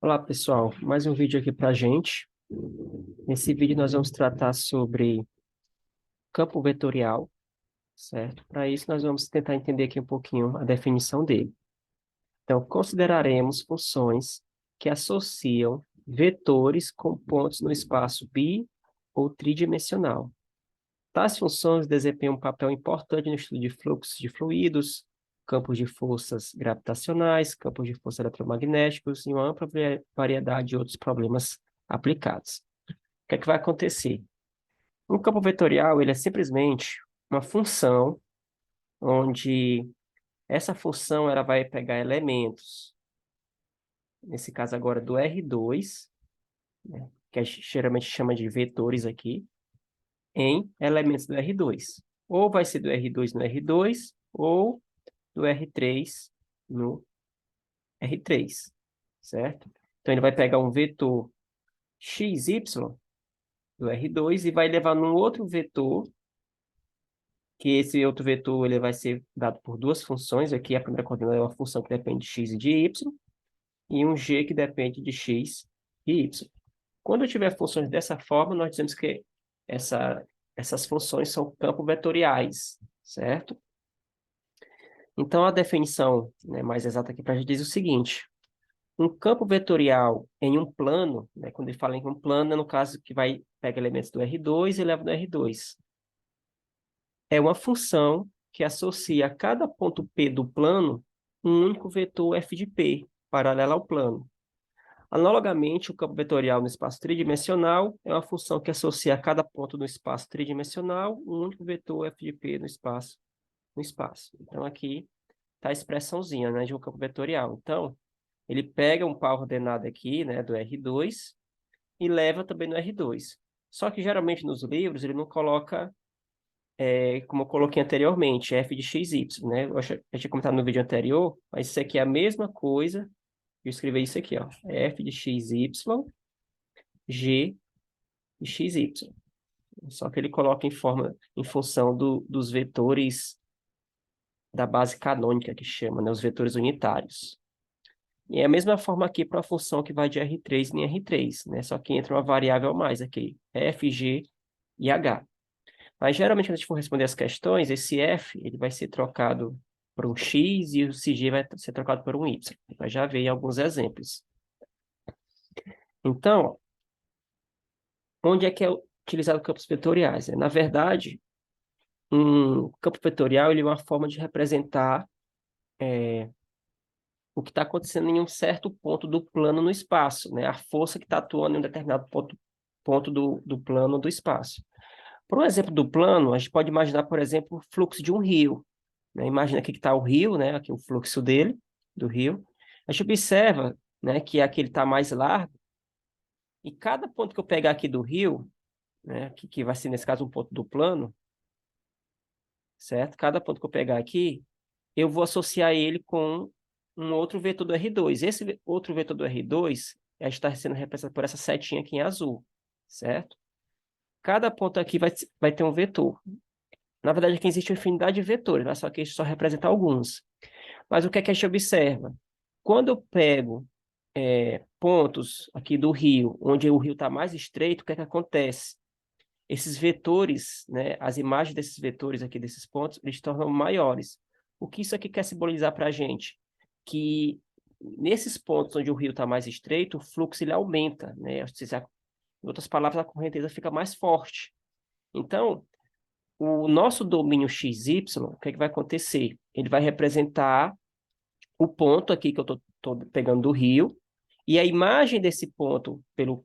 Olá, pessoal. Mais um vídeo aqui para a gente. Nesse vídeo nós vamos tratar sobre campo vetorial, certo? Para isso nós vamos tentar entender aqui um pouquinho a definição dele. Então, consideraremos funções que associam vetores com pontos no espaço bi ou tridimensional. Tais funções desempenham um papel importante no estudo de fluxos de fluidos, campos de forças gravitacionais, campos de forças eletromagnéticos e uma ampla variedade de outros problemas aplicados. O que é que vai acontecer? Um campo vetorial, ele é simplesmente uma função onde essa função ela vai pegar elementos, nesse caso agora do R2, né, que a gente geralmente chama de vetores aqui, em elementos do R2. Ou vai ser do R2 no R2, ou do R3 no R3, certo? Então, ele vai pegar um vetor xy do R2 e vai levar num outro vetor, que esse outro vetor ele vai ser dado por duas funções. Aqui a primeira coordenada é uma função que depende de x e de y, e um g que depende de x e y. Quando eu tiver funções dessa forma, nós dizemos que essas funções são campos vetoriais, certo? Então, a definição, né, mais exata aqui para a gente diz o seguinte: um campo vetorial em um plano, né, quando ele fala em um plano, é no caso que vai pega elementos do R2 e leva no R2. É uma função que associa a cada ponto P do plano um único vetor f de P, paralelo ao plano. Analogamente, o campo vetorial no espaço tridimensional é uma função que associa a cada ponto do espaço tridimensional um único vetor f de P no espaço. Então, aqui está a expressãozinha, né, de um campo vetorial. Então, ele pega um par ordenado aqui, né, do R2, e leva também no R2. Só que, geralmente, nos livros, ele não coloca como eu coloquei anteriormente, f de xy, né? Eu tinha comentado no vídeo anterior, mas isso aqui é a mesma coisa. Eu escrevi isso aqui, ó. F de xy, g de xy. Só que ele coloca em função dos vetores da base canônica, que chama, né? Os vetores unitários. E é a mesma forma aqui para a função que vai de R3 em R3, né? Só que entra uma variável a mais aqui, f, g e h. Mas, geralmente, quando a gente for responder as questões, esse f ele vai ser trocado por um x e o CG vai ser trocado por um y. Vai já ver alguns exemplos. Então, onde é que é utilizado campos vetoriais? Na verdade, um campo vetorial ele é uma forma de representar o que está acontecendo em um certo ponto do plano no espaço, né? A força que está atuando em um determinado ponto do plano do espaço. Por um exemplo do plano, a gente pode imaginar, por exemplo, o fluxo de um rio, né? Imagina aqui que está o rio, né? Aqui o fluxo dele, do rio. A gente observa, né, que aqui ele está mais largo, e cada ponto que eu pegar aqui do rio, né, que vai ser, nesse caso, um ponto do plano, certo? Cada ponto que eu pegar aqui, eu vou associar ele com um outro vetor do R2. Esse outro vetor do R2, a gente está sendo representado por essa setinha aqui em azul, certo? Cada ponto aqui vai ter um vetor. Na verdade, aqui existe uma infinidade de vetores, né? Só que isso só representa alguns. Mas o que é que a gente observa? Quando eu pego pontos aqui do rio, onde o rio está mais estreito, o que é que acontece? Esses vetores, né, as imagens desses vetores aqui, desses pontos, eles se tornam maiores. O que isso aqui quer simbolizar para a gente? Que nesses pontos onde o rio está mais estreito, o fluxo ele aumenta, né? Ou seja, em outras palavras, a correnteza fica mais forte. Então, o nosso domínio XY, o que é que vai acontecer? Ele vai representar o ponto aqui que eu estou pegando do rio, e a imagem desse ponto pelo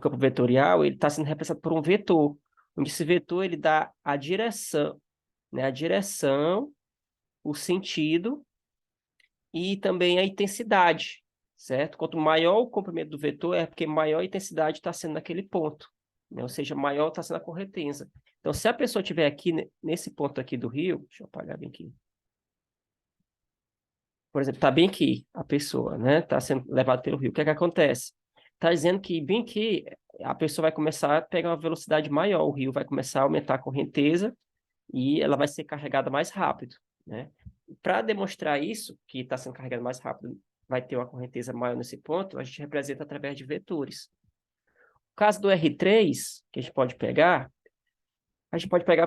campo vetorial, ele está sendo representado por um vetor, onde esse vetor ele dá a direção, né? A direção, o sentido e também a intensidade, certo? Quanto maior o comprimento do vetor, é porque maior a intensidade está sendo naquele ponto, né? Ou seja, maior está sendo a correnteza. Então, se a pessoa estiver aqui, nesse ponto aqui do rio, deixa eu apagar bem aqui. Por exemplo, está bem aqui a pessoa, né? Está sendo levada pelo rio. O que é que acontece? Está dizendo que bem aqui a pessoa vai começar a pegar uma velocidade maior, o rio vai começar a aumentar a correnteza e ela vai ser carregada mais rápido, né? Para demonstrar isso, que está sendo carregada mais rápido vai ter uma correnteza maior nesse ponto, a gente representa através de vetores. No caso do R3, que a gente pode pegar,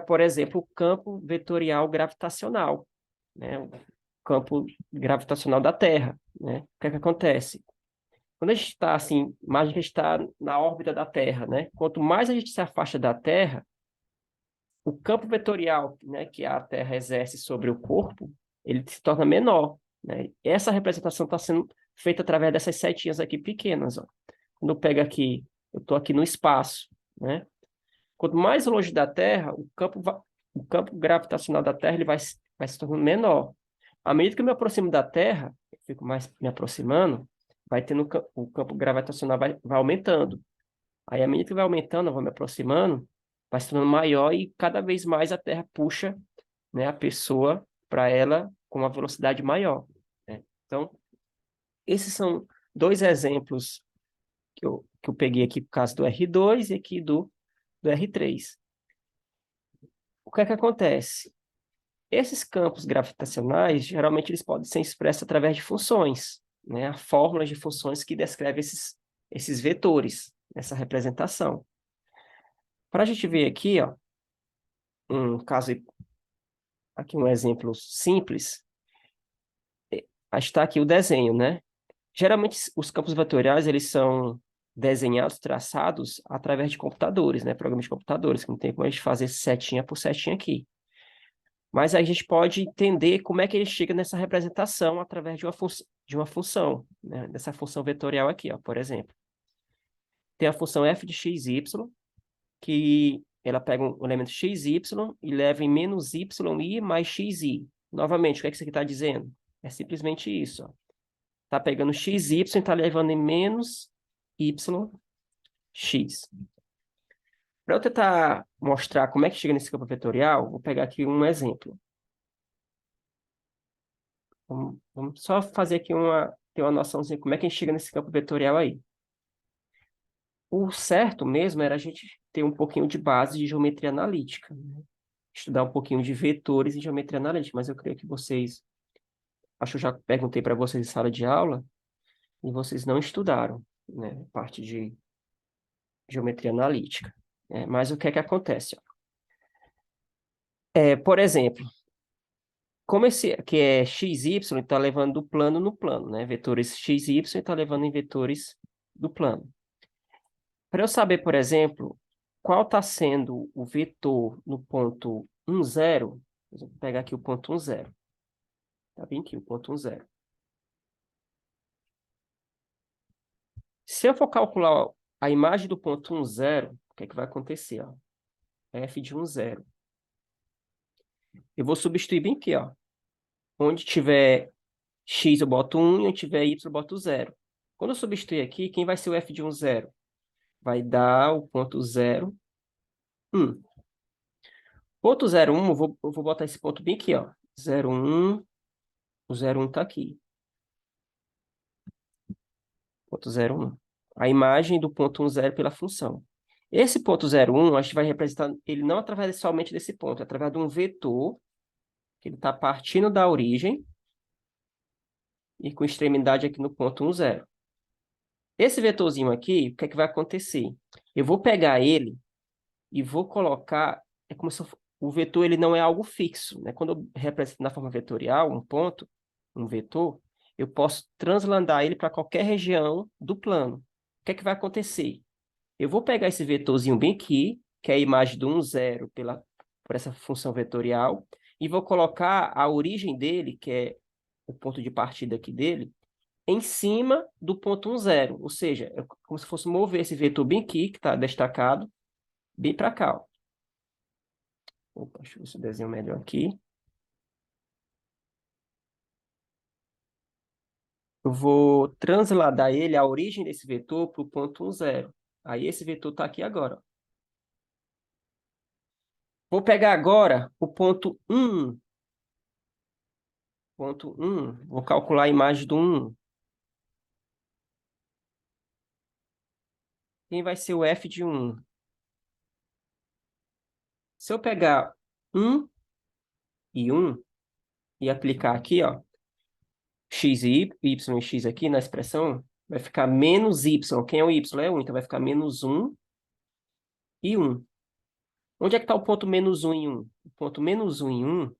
por exemplo, o campo vetorial gravitacional, né? O campo gravitacional da Terra, né? O que é que acontece? Quando a gente está assim, imagina que a gente está na órbita da Terra, né? Quanto mais a gente se afasta da Terra, o campo vetorial, né, que a Terra exerce sobre o corpo, ele se torna menor, né? Essa representação está sendo feita através dessas setinhas aqui pequenas, ó. Quando eu pego aqui, eu estou aqui no espaço, né? Quanto mais longe da Terra, o campo gravitacional da Terra ele vai se tornando menor. À medida que eu me aproximo da Terra, eu fico mais me aproximando, vai tendo o campo gravitacional vai aumentando. Aí, à medida que vai aumentando, eu vou me aproximando, vai se tornando maior e cada vez mais a Terra puxa, né, a pessoa para ela com uma velocidade maior, né? Então, esses são dois exemplos que eu peguei aqui por causa do R2 e aqui do R3. O que é que acontece? Esses campos gravitacionais, geralmente, eles podem ser expressos através de funções, né? Fórmulas de funções que descrevem esses vetores, essa representação. Para a gente ver aqui, ó, um caso, aqui um exemplo simples, está aqui o desenho, né? Geralmente, os campos vetoriais, eles são desenhados, traçados, através de computadores, né? Programas de computadores, que não tem como a gente fazer setinha por setinha aqui. Mas aí a gente pode entender como é que ele chega nessa representação através de uma função, né? Dessa função vetorial aqui, ó, por exemplo. Tem a função f de xy, que ela pega um elemento xy e leva em menos yi mais xi. Novamente, o que é que isso aqui está dizendo? É simplesmente isso, ó. Está pegando xy e está levando em menos yx. Para eu tentar mostrar como é que chega nesse campo vetorial, vou pegar aqui um exemplo. Vamos só fazer aqui ter uma noçãozinha de como é que a gente chega nesse campo vetorial aí. O certo mesmo era a gente ter um pouquinho de base de geometria analítica, né? Estudar um pouquinho de vetores em geometria analítica, mas eu creio que vocês, acho que eu já perguntei para vocês em sala de aula, e vocês não estudaram, né, parte de geometria analítica. Mas o que é que acontece? Ó? Por exemplo, como esse aqui é xy, está levando do plano no plano, né? Vetores xy está levando em vetores do plano. Para eu saber, por exemplo, qual está sendo o vetor no ponto 1, 0, vou pegar aqui o ponto 1, 0. Está bem aqui o ponto 1, 0. Se eu for calcular a imagem do ponto 1, 0, o que é que vai acontecer? Ó? F de 1, 0. Eu vou substituir bem aqui, ó. Onde tiver x eu boto 1 e onde tiver y eu boto 0. Quando eu substituir aqui, quem vai ser o f de 1, 0? Vai dar o ponto 0, 1. Ponto 0, 1, eu vou botar esse ponto bem aqui, ó. 0, 1, o 0, 1 está aqui. Ponto 0, 1. A imagem do ponto 1, 0 pela função. Esse ponto 0, 1, a gente vai representar ele não através somente desse ponto, é através de um vetor, que ele está partindo da origem, e com extremidade aqui no ponto 1, 0. Esse vetorzinho aqui, o que é que vai acontecer? Eu vou pegar ele e vou colocar... É como se o vetor ele não é algo fixo, né? Quando eu represento na forma vetorial um ponto, um vetor, eu posso translandar ele para qualquer região do plano. O que é que vai acontecer? Eu vou pegar esse vetorzinho bem aqui, que é a imagem do 1, 0 por essa função vetorial, e vou colocar a origem dele, que é o ponto de partida aqui dele, em cima do ponto 1, 0. Ou seja, é como se fosse mover esse vetor bem aqui, que está destacado, bem para cá. Ó. Opa, deixa eu ver se eu desenho melhor aqui. Eu vou transladar ele, a origem desse vetor, para o ponto 1, 0. Aí esse vetor está aqui agora. Ó. Vou pegar agora o ponto 1. Ponto 1. Vou calcular a imagem do 1. Quem vai ser o f de 1? Se eu pegar 1 e 1 e aplicar aqui, ó, x e y e x aqui na expressão, vai ficar menos y. Quem é o y? É 1, então vai ficar menos 1 e 1. Onde é que está o ponto menos 1 em 1? O ponto menos 1 em 1,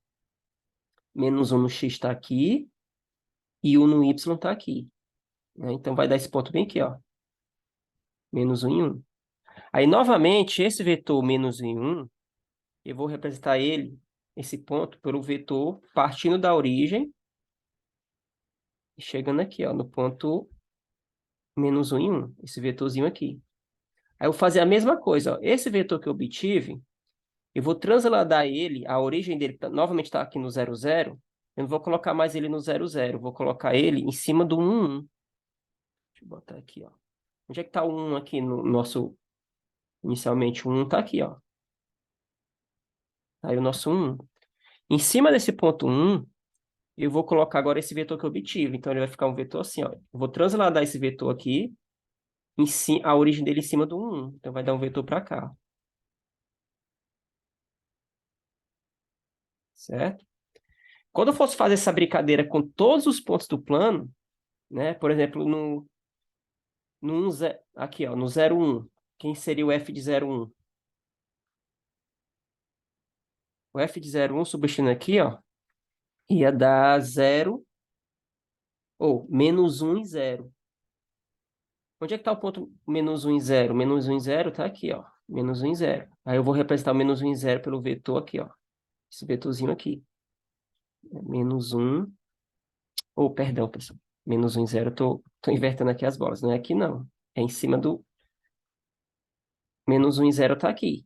menos 1 no x está aqui, e 1 no y está aqui, né? Então vai dar esse ponto bem aqui, ó. Menos 1 em 1. Aí, novamente, esse vetor menos 1 em 1, eu vou representar ele, esse ponto, pelo vetor partindo da origem e chegando aqui, ó, no ponto menos 1 em 1, esse vetorzinho aqui. Aí eu vou fazer a mesma coisa, ó. Esse vetor que eu obtive, eu vou transladar ele, a origem dele novamente está aqui no 0, 0. Eu não vou colocar mais ele no 0, 0. Vou colocar ele em cima do 1, 1. Deixa eu botar aqui, ó. Onde é que está o 1 aqui no nosso... Inicialmente, o 1 está aqui, ó. Tá aí o nosso 1. Em cima desse ponto 1, eu vou colocar agora esse vetor que eu obtive. Então, ele vai ficar um vetor assim, ó. Eu vou transladar esse vetor aqui, a origem dele em cima do 1. Então, vai dar um vetor para cá. Certo? Quando eu fosse fazer essa brincadeira com todos os pontos do plano, né? Por exemplo, no 1, aqui, ó, no 0, 1. Quem seria o f de 0, 1? O f de 0, 1, substituindo aqui, ó, ia dar 0, ou menos 1 em 0. Onde é que está o ponto menos 1 em 0? Menos 1 em 0 está aqui, ó. Menos 1 em 0. Aí eu vou representar o menos 1 em 0 pelo vetor aqui, ó. Esse vetorzinho aqui. Menos 1. Oh, perdão, pessoal. Menos 1 em 0. Tô invertendo aqui as bolas. Não é aqui, não. É em cima do... Menos 1 em 0 está aqui.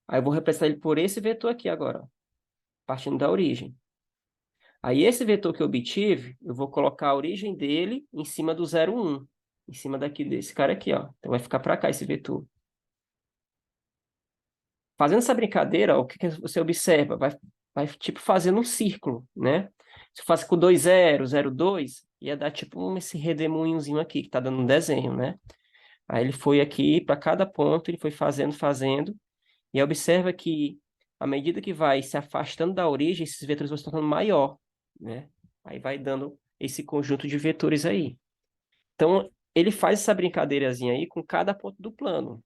Aí eu vou representar ele por esse vetor aqui agora, ó, partindo da origem. Aí esse vetor que eu obtive, eu vou colocar a origem dele em cima do 0, 1. Em cima daqui desse cara aqui, ó. Então vai ficar para cá esse vetor. Fazendo essa brincadeira, ó, o que que você observa? Vai tipo fazendo um círculo, né? Se eu faço com 2, 0, 0, 2, ia dar tipo esse redemoinhozinho aqui, que tá dando um desenho, né? Aí ele foi aqui, para cada ponto, ele foi fazendo, fazendo, e observa que, à medida que vai se afastando da origem, esses vetores vão se tornando maior, né? Aí vai dando esse conjunto de vetores aí. Então, ele faz essa brincadeirazinha aí com cada ponto do plano.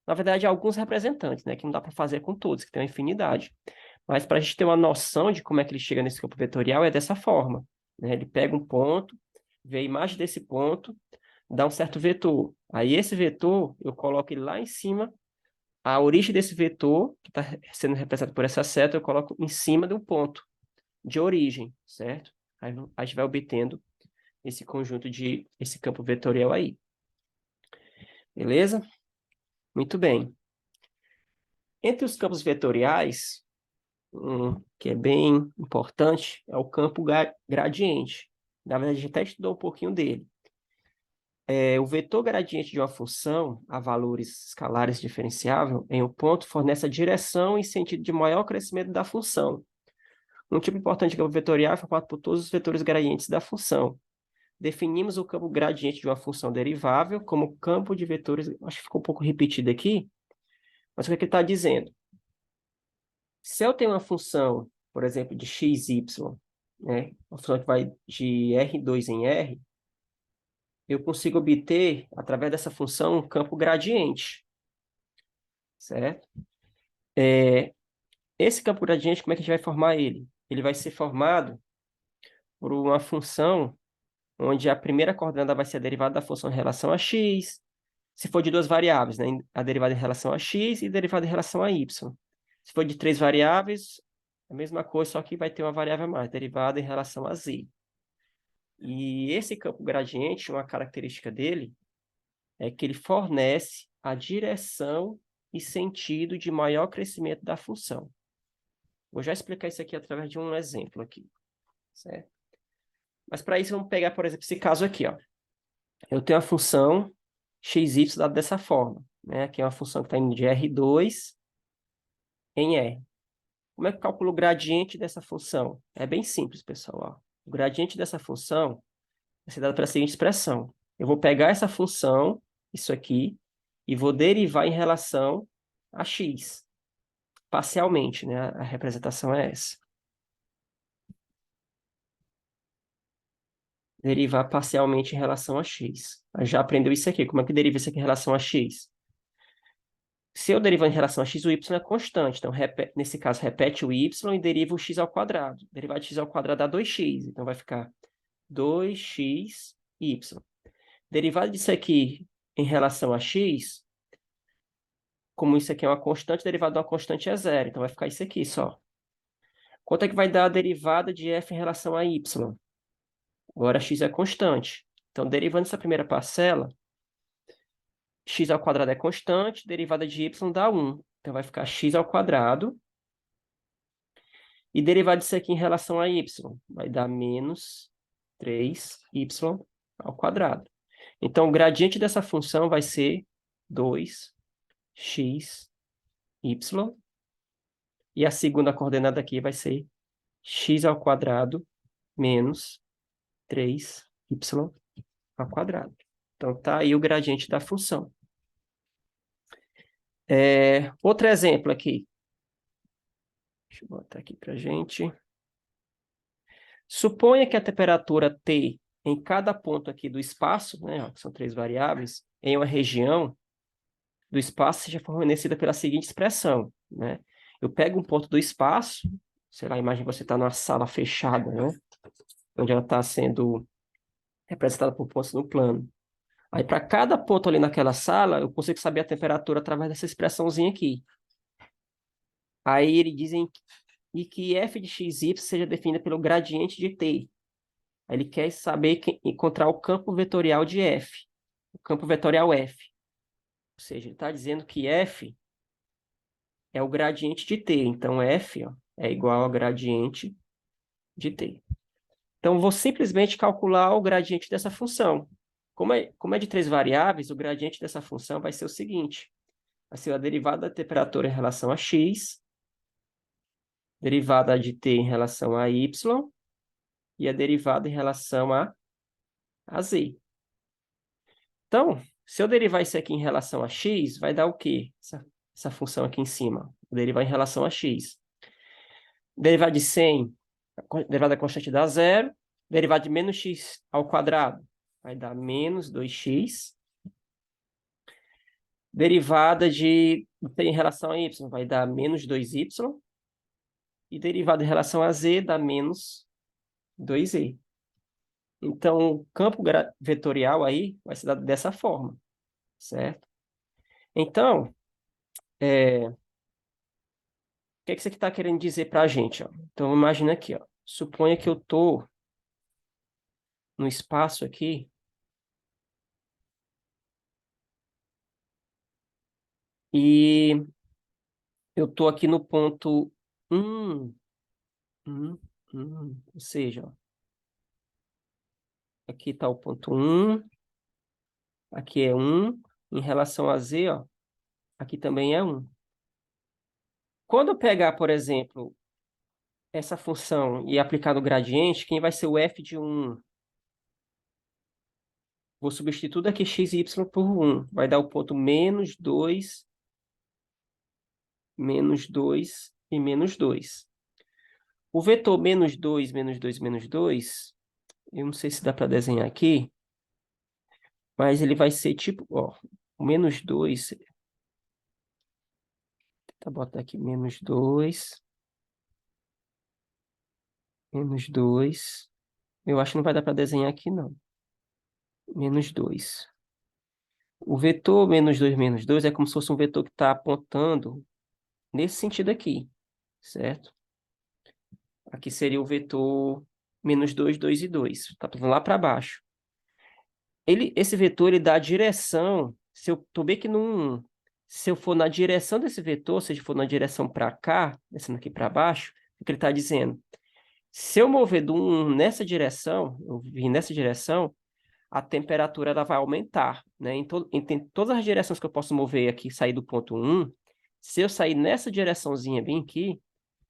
Na verdade, alguns representantes, né? Que não dá para fazer com todos, que tem uma infinidade. Mas para a gente ter uma noção de como é que ele chega nesse campo vetorial, é dessa forma, né? Ele pega um ponto, vê a imagem desse ponto, dá um certo vetor. Aí esse vetor, eu coloco ele lá em cima, a origem desse vetor, que está sendo representado por essa seta, eu coloco em cima do ponto de origem, certo? Aí a gente vai obtendo esse conjunto esse campo vetorial aí. Beleza? Muito bem. Entre os campos vetoriais, que é bem importante, é o campo gradiente. Na verdade, a gente até estudou um pouquinho dele. O vetor gradiente de uma função a valores escalares diferenciável em um ponto fornece a direção e sentido de maior crescimento da função. Um tipo importante de campo vetorial é formado por todos os vetores gradientes da função. Definimos o campo gradiente de uma função derivável como campo de vetores... Acho que ficou um pouco repetido aqui, mas o que ele está dizendo? Se eu tenho uma função, por exemplo, de x, y, né, uma função que vai de R2 em R, eu consigo obter, através dessa função, um campo gradiente, certo? Esse campo gradiente, como é que a gente vai formar ele? Ele vai ser formado por uma função onde a primeira coordenada vai ser a derivada da função em relação a x, se for de duas variáveis, né, a derivada em relação a x e a derivada em relação a y. Se for de três variáveis, a mesma coisa, só que vai ter uma variável a mais, derivada em relação a z. E esse campo gradiente, uma característica dele, é que ele fornece a direção e sentido de maior crescimento da função. Vou já explicar isso aqui através de um exemplo aqui, certo? Mas para isso, vamos pegar, por exemplo, esse caso aqui, ó. Eu tenho a função xy dada dessa forma, né? Que é uma função que está indo de R2 em R. Como é que eu calculo o gradiente dessa função? É bem simples, pessoal, ó. O gradiente dessa função vai ser dado pela seguinte expressão. Eu vou pegar essa função, isso aqui, e vou derivar em relação a x, parcialmente, né? A representação é essa. derivar parcialmente em relação a x. Já aprendeu isso aqui. Como é que deriva isso aqui em relação a x? Se eu derivar em relação a x, o y é constante. Então, nesse caso, repete o y e deriva o x ao quadrado. Derivada de x ao quadrado dá 2x. Então, vai ficar 2x, y. Derivada disso aqui em relação a x, como isso aqui é uma constante, derivada de uma constante é zero. Então, vai ficar isso aqui só. Quanto é que vai dar a derivada de f em relação a y? Agora, x é constante. Então, derivando essa primeira parcela, x ao quadrado é constante, derivada de y dá 1. Então, vai ficar x ao quadrado. E derivada disso aqui em relação a y, vai dar menos 3y ao quadrado. Então, o gradiente dessa função vai ser 2x, y. E a segunda coordenada aqui vai ser x ao quadrado menos 3y ao quadrado. Então, tá aí o gradiente da função. Outro exemplo aqui. Deixa eu botar aqui para a gente. Suponha que a temperatura T em cada ponto aqui do espaço, né, que são 3 variáveis, em uma região do espaço seja fornecida pela seguinte expressão, né? Eu pego um ponto do espaço, sei lá, imagine você está numa sala fechada, né? Onde ela está sendo representada por pontos no plano. Aí, para cada ponto ali naquela sala, eu consigo saber a temperatura através dessa expressãozinha aqui. Aí eles dizem que f de x, y seja definida pelo gradiente de t. Aí ele quer saber encontrar o campo vetorial de f, o campo vetorial f. Ou seja, ele está dizendo que f é o gradiente de t. Então, f ó, é igual ao gradiente de t. Então, vou simplesmente calcular o gradiente dessa função. Como é de 3 variáveis, o gradiente dessa função vai ser o seguinte. Vai ser a derivada da temperatura em relação a x, derivada de t em relação a y, e a derivada em relação a z. Então, se eu derivar isso aqui em relação a x, vai dar o quê? Essa função aqui em cima. Vou derivar em relação a x. Derivada de 100, a derivada constante dá zero. Derivada de menos x ao quadrado vai dar menos 2x. Derivada de t em relação a y vai dar menos 2y. E derivada em relação a z dá menos 2z. Então, o campo vetorial aí vai ser dado dessa forma, certo? Então, o que é que isso aqui está querendo dizer para a gente? Ó? Então, imagina aqui, ó. Suponha que eu estou no espaço aqui e eu estou aqui no ponto 1, 1, 1. Ou seja, ó, aqui está o ponto 1, aqui é 1. Em relação a z, ó, aqui também é 1. Quando eu pegar, por exemplo, essa função e aplicar no gradiente, quem vai ser o f de 1? Vou substituir tudo aqui x e y por 1. Vai dar o ponto menos 2 e menos 2. O vetor menos 2, menos 2, menos 2, eu não sei se dá para desenhar aqui, mas ele vai ser tipo, ó, o menos 2, tá botar aqui menos 2, menos 2. Eu acho que não vai dar para desenhar aqui, não. Menos 2. O vetor menos 2 é como se fosse um vetor que está apontando nesse sentido aqui, certo? Aqui seria o vetor menos 2, 2 e 2. Está tudo lá para baixo. Esse vetor ele dá a direção. Se eu estou bem que se eu for na direção desse vetor, se ele for na direção para cá, descendo aqui para baixo, o que ele está dizendo? Se eu mover do 1 nessa direção, eu vim nessa direção, a temperatura ela vai aumentar, né? Em todas as direções que eu posso mover aqui, sair do ponto 1, se eu sair nessa direçãozinha bem aqui,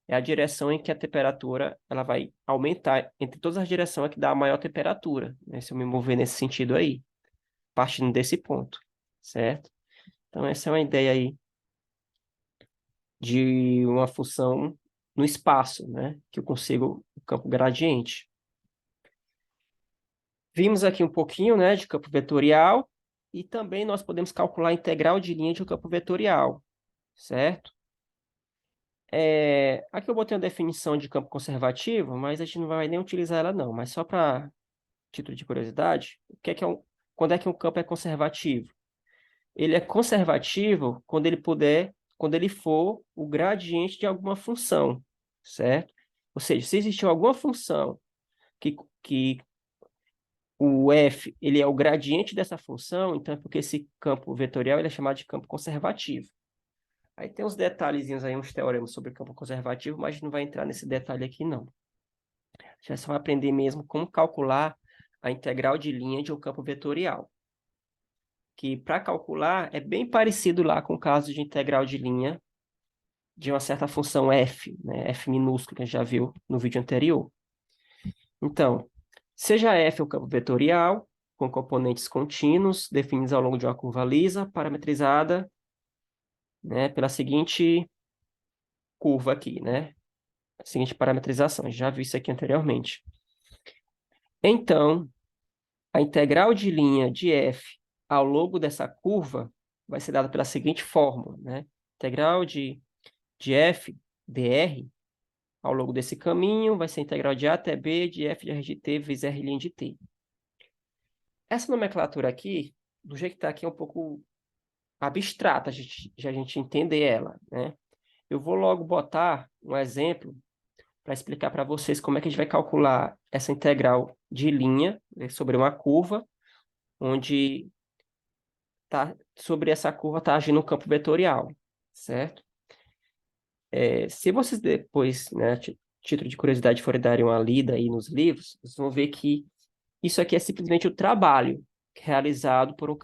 é a direção em que a temperatura ela vai aumentar. Entre todas as direções é que dá a maior temperatura, né? Se eu me mover nesse sentido aí, partindo desse ponto, certo? Então, essa é uma ideia aí de uma função no espaço, né? Que eu consigo o campo gradiente. Vimos aqui um pouquinho, né, de campo vetorial e também nós podemos calcular a integral de linha de um campo vetorial, certo? Aqui eu botei uma definição de campo conservativo, mas a gente não vai nem utilizar ela não, mas só para título de curiosidade, quando é que um campo é conservativo? Ele é conservativo quando ele for o gradiente de alguma função, certo? Ou seja, se existiu alguma função que o f ele é o gradiente dessa função, então é porque esse campo vetorial ele é chamado de campo conservativo. Aí tem uns detalhezinhos aí, uns teoremas sobre campo conservativo, mas a gente não vai entrar nesse detalhe aqui, não. A gente só vai aprender mesmo como calcular a integral de linha de um campo vetorial. Que para calcular é bem parecido lá com o caso de integral de linha de uma certa função f, né? F minúsculo, que a gente já viu no vídeo anterior. Então, seja f um campo vetorial, com componentes contínuos, definidos ao longo de uma curva lisa, parametrizada, né, pela seguinte curva aqui, né? A seguinte parametrização, a gente já viu isso aqui anteriormente. Então, a integral de linha de f ao longo dessa curva vai ser dada pela seguinte fórmula, né? Integral de f dr ao longo desse caminho vai ser a integral de a até b de f de r de t vezes r' de t. Essa nomenclatura aqui, do jeito que está aqui, é um pouco abstrata, a gente entender ela, né? Eu vou logo botar um exemplo para explicar para vocês como é que a gente vai calcular essa integral de linha, né, sobre uma curva, onde sobre essa curva está agindo um campo vetorial, certo? Se vocês depois, né, título de curiosidade, forem darem uma lida aí nos livros, vocês vão ver que isso aqui é simplesmente o trabalho realizado por um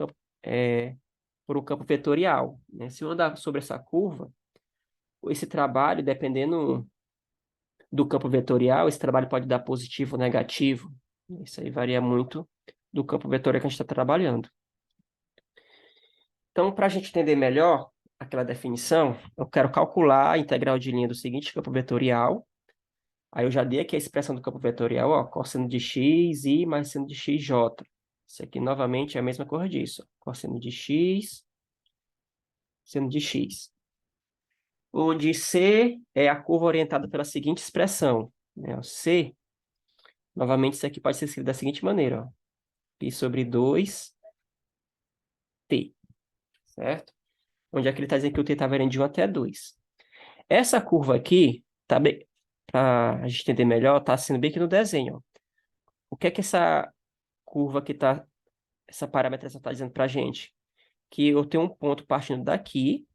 campo vetorial, né? Se eu andar sobre essa curva, esse trabalho, dependendo do campo vetorial, esse trabalho pode dar positivo ou negativo. Isso aí varia muito do campo vetorial que a gente está trabalhando. Então, para a gente entender melhor aquela definição, eu quero calcular a integral de linha do seguinte campo vetorial. Aí eu já dei aqui a expressão do campo vetorial, ó, cosseno de x, y mais seno de xj. Isso aqui, novamente, é a mesma coisa disso. Ó, cosseno de x, seno de x. Onde C é a curva orientada pela seguinte expressão, né? O C, novamente, isso aqui pode ser escrito da seguinte maneira, ó. Π sobre 2t, certo? Onde é que ele está dizendo que o t está variando de 1 até 2. Essa curva aqui, tá bem, para a gente entender melhor, está sendo bem aqui no desenho, ó. O que é que essa curva aqui está, essa parametração está dizendo para a gente? Que eu tenho um ponto partindo daqui,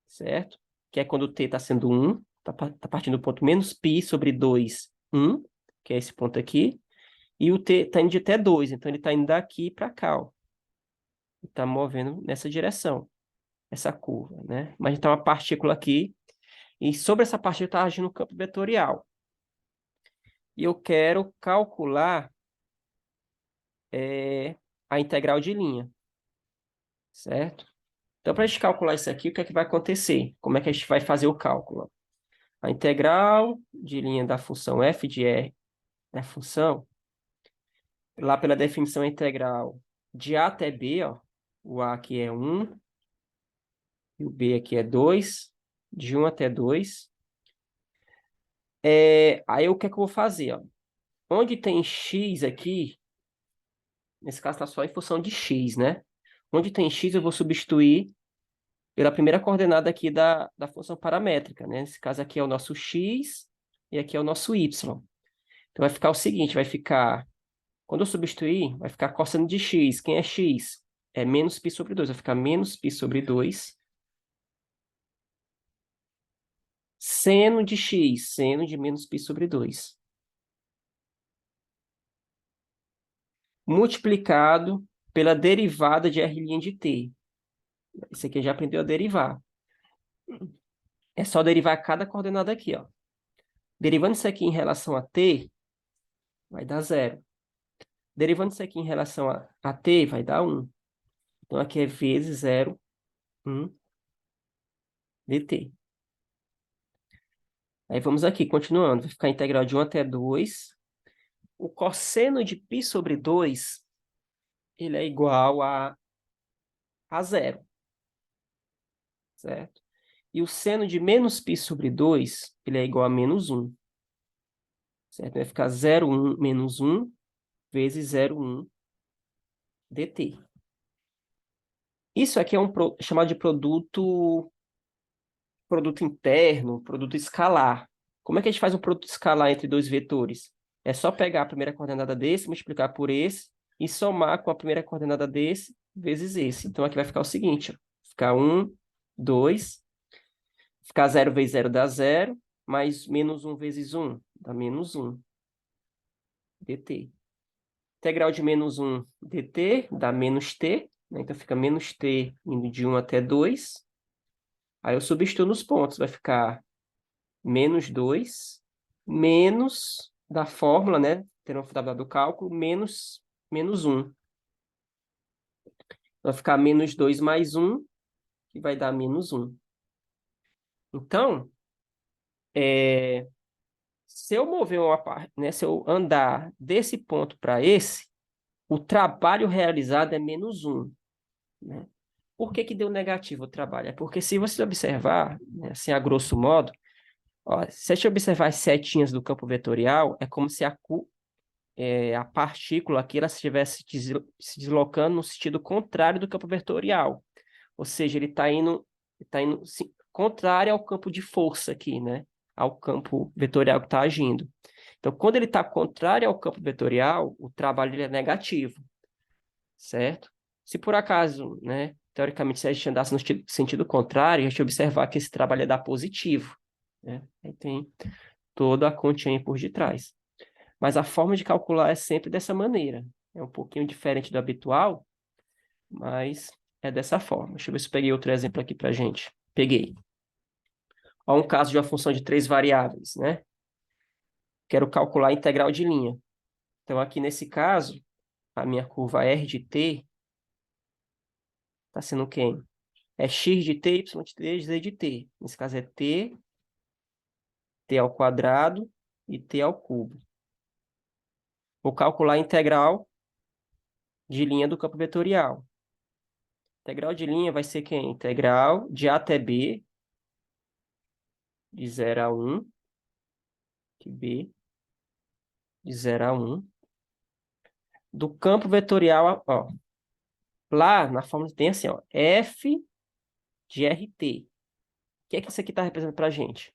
certo? Que é quando o t está sendo 1, está partindo do ponto menos π sobre 2, 1, que é esse ponto aqui, e o t está indo de até 2, então ele está indo daqui para cá, ó. Está movendo nessa direção, essa curva, né? Mas então uma partícula aqui, e sobre essa partícula está agindo o campo vetorial. E eu quero calcular a integral de linha, certo? Então, para a gente calcular isso aqui, o que é que vai acontecer? Como é que a gente vai fazer o cálculo? A integral de linha da função f de r, da função, lá pela definição integral de a até b, ó, o a aqui é 1, e o b aqui é 2, de 1 até 2. Aí o que é que eu vou fazer? Ó? Onde tem x aqui, nesse caso está só em função de x, né? Onde tem x eu vou substituir pela primeira coordenada aqui da função paramétrica, né? Nesse caso aqui é o nosso x e aqui é o nosso y. Então vai ficar o seguinte, vai ficar, quando eu substituir, vai ficar cosseno de x. Quem é x? É menos π sobre 2, vai ficar menos π sobre 2. Seno de x, seno de menos π sobre 2. Multiplicado pela derivada de r' de t. Isso aqui já aprendeu a derivar. É só derivar cada coordenada aqui, ó. Derivando isso aqui em relação a t, vai dar 0. Derivando isso aqui em relação a t, vai dar 1. Então, aqui é vezes 0, 1 dt. Aí vamos aqui, continuando. Vai ficar a integral de 1 até 2 o cosseno de π sobre 2, ele é igual a zero, certo? E o seno de menos π sobre 2, ele é igual a menos 1, certo? Vai ficar 0,1 menos 1 vezes 0,1 dt. Isso aqui é chamado de produto interno, produto escalar. Como é que a gente faz um produto escalar entre dois vetores? É só pegar a primeira coordenada desse, multiplicar por esse, e somar com a primeira coordenada desse, vezes esse. Então, aqui vai ficar o seguinte, ó. Ficar 1, 2, ficar 0 vezes 0 dá 0, mais menos 1 vezes 1 dá menos 1 dt. Integral de menos 1 dt dá menos t, né? Então, fica menos t indo de 1 até 2. Aí eu substituo nos pontos, vai ficar menos 2, menos da fórmula, né? Terão tabela do cálculo, menos 1. Vai ficar menos 2 mais 1, que vai dar menos 1. Então, se eu mover uma parte, né? Se eu andar desse ponto para esse, o trabalho realizado é menos 1, né? Por que que deu negativo o trabalho? É porque se você observar, né, assim, a grosso modo, ó, se a gente observar as setinhas do campo vetorial, é como se a partícula aqui ela estivesse se deslocando no sentido contrário do campo vetorial. Ou seja, ele está indo sim, contrário ao campo de força aqui, né? Ao campo vetorial que está agindo. Então, quando ele está contrário ao campo vetorial, o trabalho ele é negativo, certo? Se por acaso, né, teoricamente, se a gente andasse no sentido contrário, a gente observar que esse trabalho ia dar positivo, né? Aí tem toda a continha aí por detrás. Mas a forma de calcular é sempre dessa maneira. É um pouquinho diferente do habitual, mas é dessa forma. Deixa eu ver se eu peguei outro exemplo aqui para gente. Peguei. Ó, um caso de uma função de 3 variáveis, né? Quero calcular a integral de linha. Então, aqui nesse caso, a minha curva R de t está sendo quem? É x de t, y de t, z de t. Nesse caso é t ao quadrado e t ao cubo. Vou calcular a integral de linha do campo vetorial. Integral de linha vai ser quem? Integral de A até B, de 0 a 1, que B, de 0 a 1, do campo vetorial, ó, lá na fórmula tem assim, ó, F de RT. O que é que isso aqui está representando para a gente?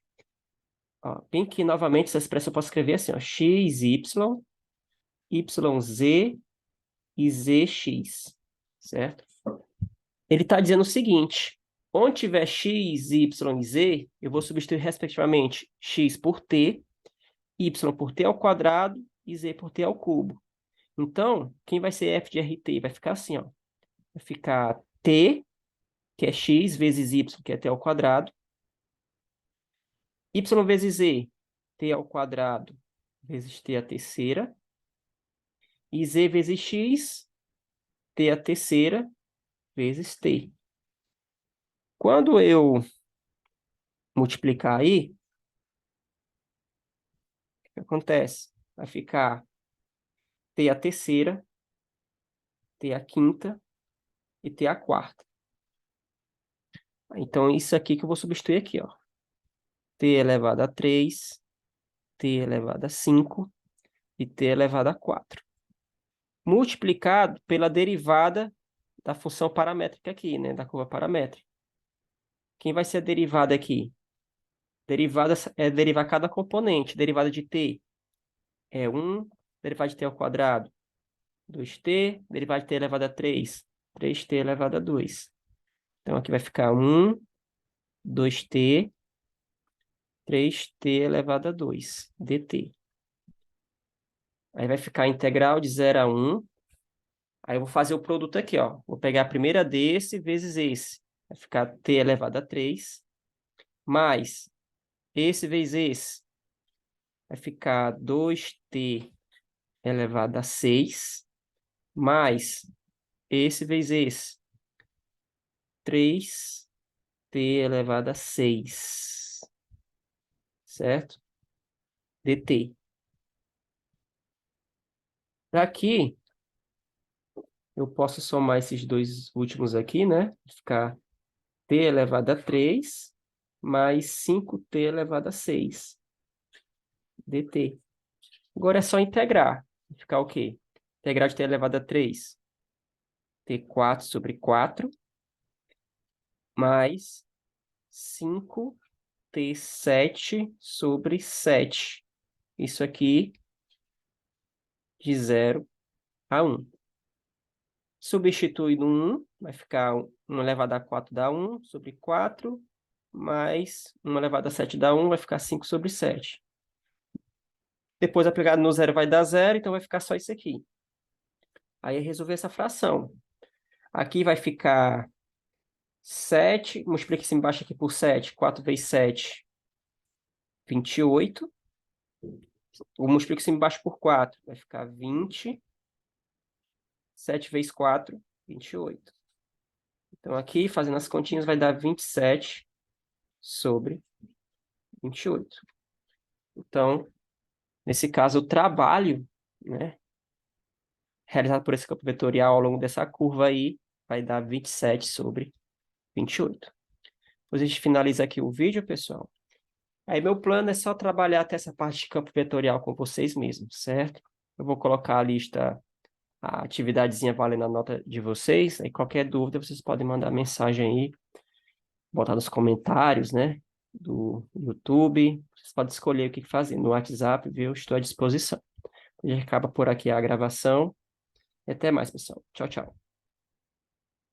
Ó, bem que, novamente, essa expressão eu posso escrever assim, ó, x, y, y, z e z, x, certo? Ele está dizendo o seguinte, onde tiver x, y e z, eu vou substituir, respectivamente, x por t, y por t ao quadrado e z por t ao cubo. Então, quem vai ser f de RT? Vai ficar assim, ó. Vai ficar t, que é x, vezes y, que é t ao quadrado. Y vezes z, t ao quadrado, vezes t à terceira. E z vezes x, t à terceira, vezes t. Quando eu multiplicar aí, o que acontece? Vai ficar t à terceira, t à quinta e t à quarta. Então, isso aqui que eu vou substituir aqui, ó. T elevado a 3, t elevado a 5 e t elevado a 4. Multiplicado pela derivada da função paramétrica aqui, né? Da curva paramétrica. Quem vai ser a derivada aqui? Derivada é derivar cada componente. Derivada de t é 1, derivada de t ao quadrado, 2t, derivada de t elevado a 3, 3t elevado a 2. Então, aqui vai ficar 1, 2t, 3t elevado a 2, dt. Aí vai ficar a integral de 0 a 1. Aí eu vou fazer o produto aqui, ó. Vou pegar a primeira desse vezes esse. Vai ficar t elevado a 3, mais esse vezes esse. Vai ficar 2t elevado a 6, mais esse vezes esse. 3t elevado a 6, certo? dt. Aqui, eu posso somar esses dois últimos aqui, né? Ficar t elevado a 3 mais 5t elevado a 6 dt. Agora é só integrar. Vai ficar o quê? Integral de t elevado a 3. T4 sobre 4 mais 5t7 sobre 7. Isso aqui de 0 a 1. Substitui no 1, vai ficar 1 elevado a 4 dá 1 sobre 4, mais 1 elevado a 7 dá 1, vai ficar 5 sobre 7. Depois, aplicado no zero vai dar 0, então vai ficar só isso aqui. Aí é resolver essa fração. Aqui vai ficar 7, multiplica esse embaixo aqui por 7, 4 vezes 7, 28. Eu multiplico isso embaixo por 4, vai ficar 20. 7 vezes 4, 28. Então, aqui, fazendo as continhas, vai dar 27 sobre 28. Então, nesse caso, o trabalho, né, realizado por esse campo vetorial ao longo dessa curva aí, vai dar 27 sobre 28. Depois a gente finaliza aqui o vídeo, pessoal. Aí meu plano é só trabalhar até essa parte de campo vetorial com vocês mesmos, certo? Eu vou colocar a lista, a atividadezinha valendo a nota de vocês. Aí qualquer dúvida, vocês podem mandar mensagem aí, botar nos comentários, né, do YouTube. Vocês podem escolher o que fazer. No WhatsApp, viu? Estou à disposição. A gente acaba por aqui a gravação. E até mais, pessoal. Tchau, tchau.